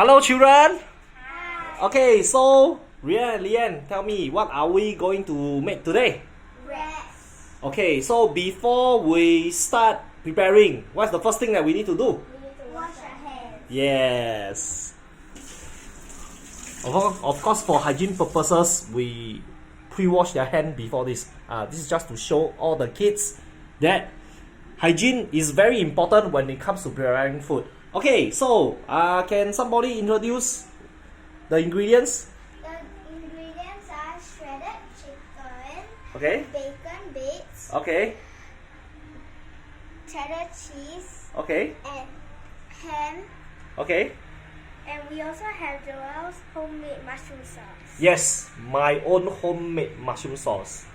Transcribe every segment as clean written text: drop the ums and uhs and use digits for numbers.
Hello, children. Hi. Okay, so Rian and Lian, tell me what are we going to make today? Rest. Okay, so before we start preparing, what's the first thing that we need to do? We need to wash our hands. Yes. Of course, for hygiene purposes, we pre-wash their hand before this. This is just to show all the kids that hygiene is very important when it comes to preparing food. Okay, so can somebody introduce the ingredients? The ingredients are shredded chicken, Okay. bacon bits, Okay. cheddar cheese, Okay. and ham. Okay. And we also have Joel's homemade mushroom sauce. Yes, my own homemade mushroom sauce.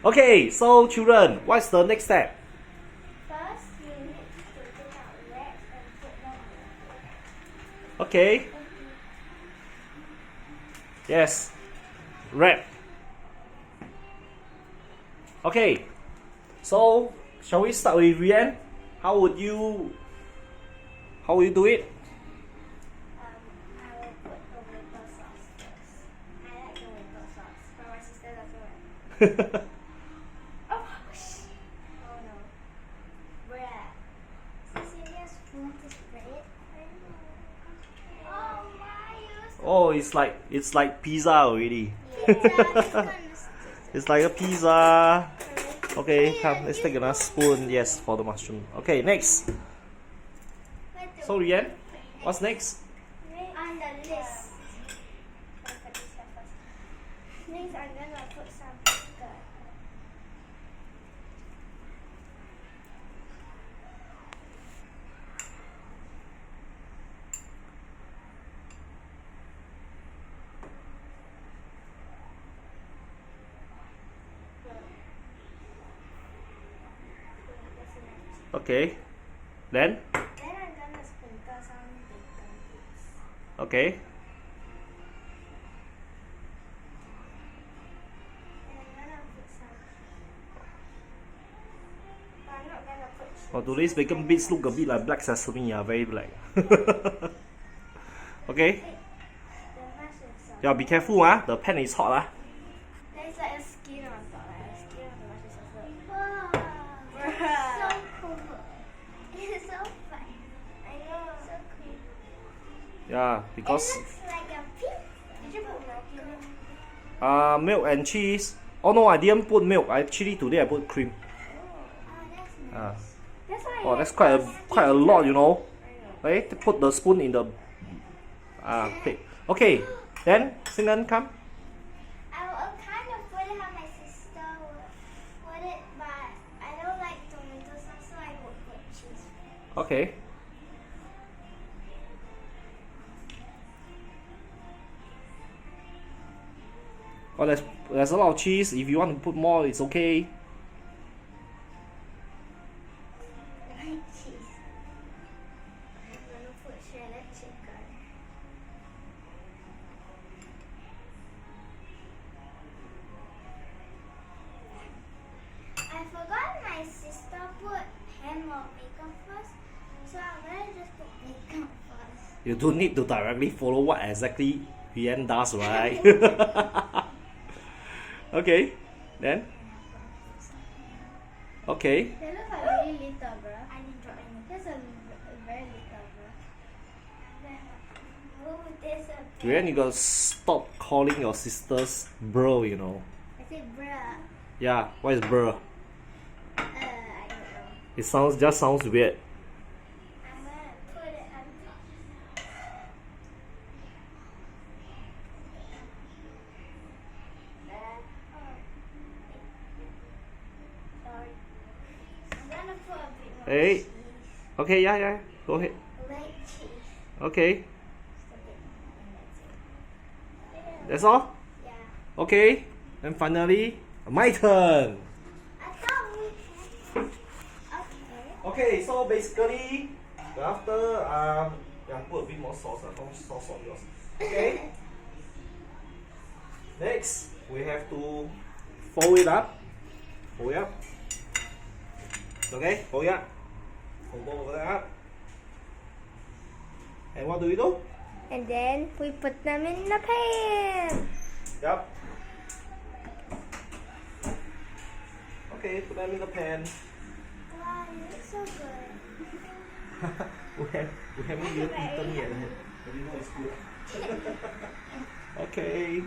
Okay, so children, what's the next step? First, you need to take out wraps and put them on. Okay. Yes. Wrap. Okay. So, shall we start with Rian? How would you do it? I will put tomato sauce first. I like tomato sauce, but my sister doesn't like. Oh, oh no. Bread. Cecilia spoon to spray it. Oh my! Oh, it's like pizza already. Pizza. It's like a pizza. Okay, come, let's take another spoon. Yes, for the mushroom. Okay, next. So Rian, what's next? On the list. Next, I'm gonna put some pickle. Okay. Then? Then I'm gonna sprinkle some bacon bits. Okay. And I'm gonna put some. But I'm not gonna put cheese. Oh, today's bacon bits look a bit like black sesame, very black. Okay. The mushroom sauce. Yeah, be careful, the pan is hot. There's like a skin on top, like a skin on the mushroom sauce. Wow. So cool. It's so fun. I know. So cool. Yeah, because It looks like a pig. Did you put milk in it? milk and cheese. Oh no, I didn't put milk. Actually today I put cream. Oh, that's nice. Ah. That's why Oh, it that's has quite a lot, you know. I know. Okay, to put the spoon in the plate. Okay, then Sinan come. I will kind of put it how my sister would put it, but I don't like tomato sauce, so I would put cheese. Okay. Oh, there's a lot of cheese. If you want to put more, it's okay. I like cheese. I'm gonna put shredded chicken. I forgot my sister put ham or bacon first, so I'm gonna just put bacon first. You don't need to directly follow what exactly Rian does, right? Okay, then. Okay. They look like really little, bro. I didn't drop any. There's a very little, bro. Oh, there's a. Rian, you gotta stop calling your sisters bro, you know. I said, bruh. Yeah, what is bro? I don't know. It just sounds weird. I'm gonna put it on top. Sorry. I'm gonna put a bit more Hey. cheese. Okay, yeah, go ahead. Like cheese. Okay, Just a bit more, and that's all? Yeah. Okay, and finally, my turn. I thought we had. Okay. Okay, so basically, after yeah, put a bit more sauce, don't sauce on yours. Okay. Next, we have to fold it up. Fold it up. Okay, fold it up. Fold both of that up. And what do we do? And then we put them in the pan. Yep. Okay, put them in the pan. Wow, you look so good. we haven't even eaten yet. But you know it's good. Okay.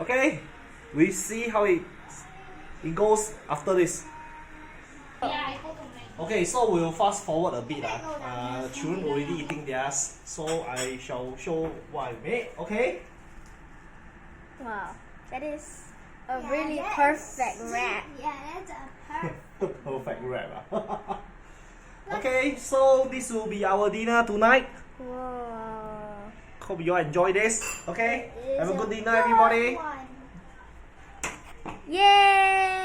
Okay. We see how it goes after this. Okay, so we'll fast forward a bit. Children already eating theirs, so I shall show what I made. Okay. Wow, that is a really perfect wrap. Yeah, that's a perfect. Perfect wrap. Okay, so this will be our dinner tonight. Whoa. Hope you all enjoy this. Okay, It is have a good a dinner, everybody. one. Yay!